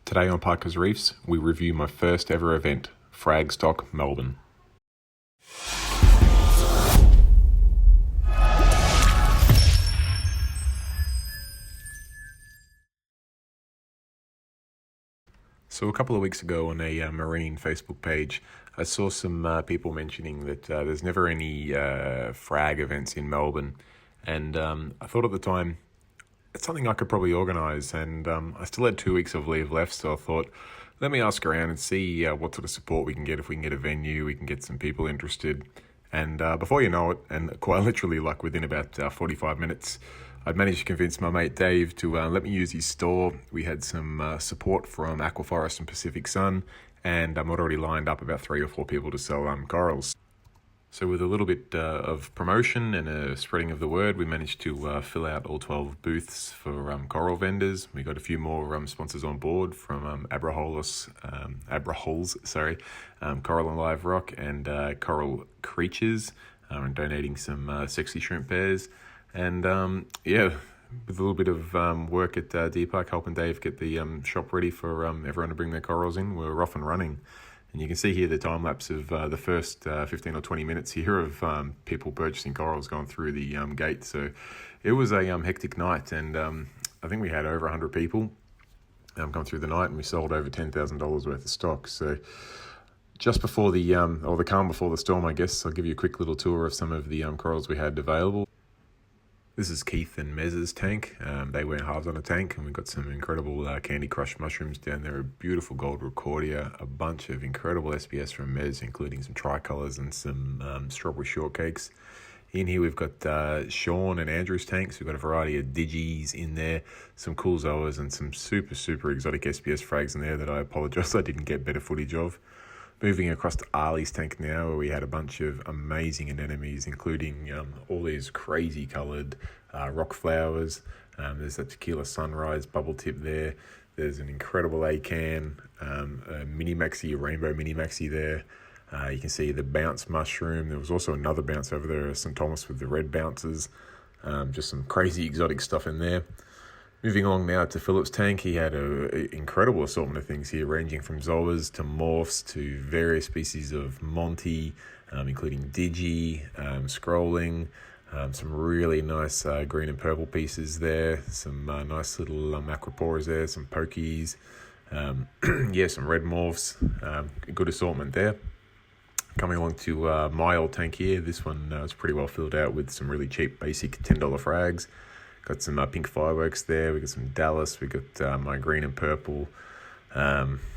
Today on Parker's Reefs, we review my first ever event, Fragstock Melbourne. So a couple of weeks ago on a marine Facebook page, I saw some people mentioning that there's never any frag events in Melbourne. And I thought at the time, it's something I could probably organise. And I still had 2 weeks of leave left, so I thought, let me ask around and see what sort of support we can get. If we can get a venue, we can get some people interested. And before you know it, and quite literally like within about 45 minutes, I'd managed to convince my mate Dave to let me use his store. We had some support from Aquaforest and Pacific Sun, and I'd already lined up about 3 or 4 people to sell corals. So with a little bit of promotion and a spreading of the word, we managed to fill out all 12 booths for coral vendors. We got a few more sponsors on board from Abraholes, Coral and Live Rock, and Coral Creatures, and donating some sexy shrimp pairs. And with a little bit of work at D-Park, helping Dave get the shop ready for everyone to bring their corals in, we're off and running. And you can see here the time lapse of the first 15 or 20 minutes here of people purchasing corals going through the gate. So it was a hectic night, and I think we had over 100 people come through the night, and we sold over $10,000 worth of stock. So just before the calm before the storm, I guess, I'll give you a quick little tour of some of the corals we had available. This is Keith and Mez's tank. They went halves on a tank, and we've got some incredible Candy Crush mushrooms down there, a beautiful gold recordia, a bunch of incredible SPS from Mez, including some tricolours and some strawberry shortcakes. In here we've got Sean and Andrew's tanks. We've got a variety of digis in there, some cool zoas, and some super, super exotic SPS frags in there that I apologise I didn't get better footage of. Moving across to Ali's tank now, where we had a bunch of amazing anemones, including all these crazy coloured rock flowers. There's a tequila sunrise bubble tip there. There's an incredible acan, a mini maxi, a rainbow mini maxi there. You can see the bounce mushroom. There was also another bounce over there, St. Thomas with the red bounces. Just some crazy exotic stuff in there. Moving along now to Philip's tank, he had an incredible assortment of things here, ranging from zoas to morphs to various species of Monty, including digi, scrolling, some really nice green and purple pieces there, some nice little macropores there, some pokies, some red morphs, good assortment there. Coming along to my old tank here, this one was pretty well filled out with some really cheap basic $10 frags. Got some pink fireworks there. We got some Dallas. We got my green and purple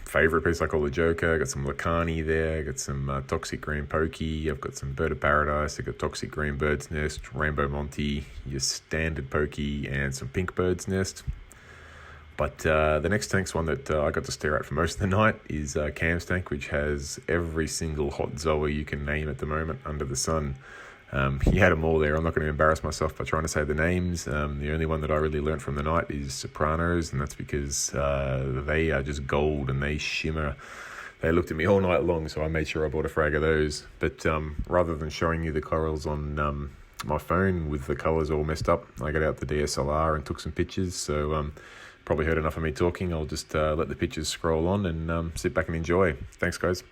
favorite piece I call the Joker. Got some Lacani there. Got some toxic green pokey. I've got some bird of paradise. I've got toxic green bird's nest, rainbow Monty, your standard pokey, and some pink bird's nest. But the next tank's one that I got to stare at for most of the night is Cam's tank, which has every single hot zoa you can name at the moment under the sun. He had them all there. I'm not going to embarrass myself by trying to say the names. The only one that I really learnt from the night is Sopranos, and that's because they are just gold and they shimmer. They looked at me all night long, so I made sure I bought a frag of those. But rather than showing you the corals on my phone with the colours all messed up, I got out the DSLR and took some pictures. So probably heard enough of me talking. I'll just let the pictures scroll on and sit back and enjoy. Thanks, guys.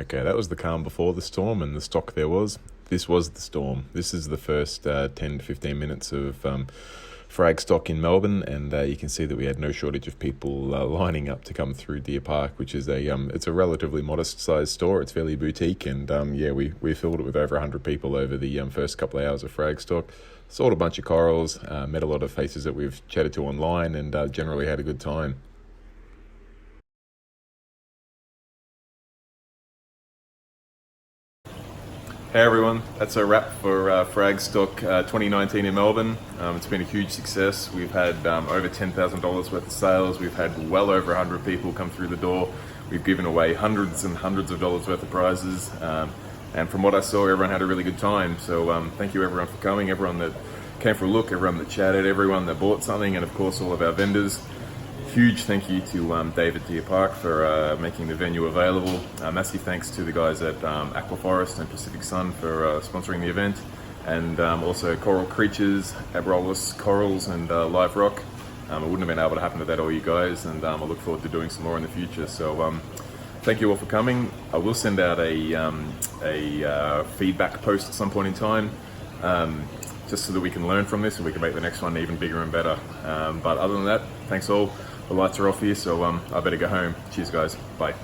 Okay, that was the calm before the storm, and the stock there was. This was the storm. This is the first 10 to 15 minutes of Fragstock in Melbourne, and you can see that we had no shortage of people lining up to come through Deer Park, which is it's a relatively modest sized store. It's fairly boutique, and we filled it with over 100 people over the first couple of hours of Fragstock. Sold a bunch of corals, met a lot of faces that we've chatted to online, and generally had a good time. Hey everyone, that's a wrap for Fragstock 2019 in Melbourne. It's been a huge success. We've had over $10,000 worth of sales. We've had well over 100 people come through the door. We've given away hundreds and hundreds of dollars worth of prizes. And from what I saw, everyone had a really good time. So thank you everyone for coming, everyone that came for a look, everyone that chatted, everyone that bought something, and of course all of our vendors. Huge thank you to Dave at Deer Park for making the venue available. Massive thanks to the guys at Aquaforest and Pacific Sun for sponsoring the event. And also Coral Creatures, Abrolhos Corals, and Live Rock. It wouldn't have been able to happen without all you guys, and I look forward to doing some more in the future. So thank you all for coming. I will send out a feedback post at some point in time, just so that we can learn from this and we can make the next one even bigger and better. But other than that, thanks all. The lights are off here, so I better go home. Cheers, guys. Bye.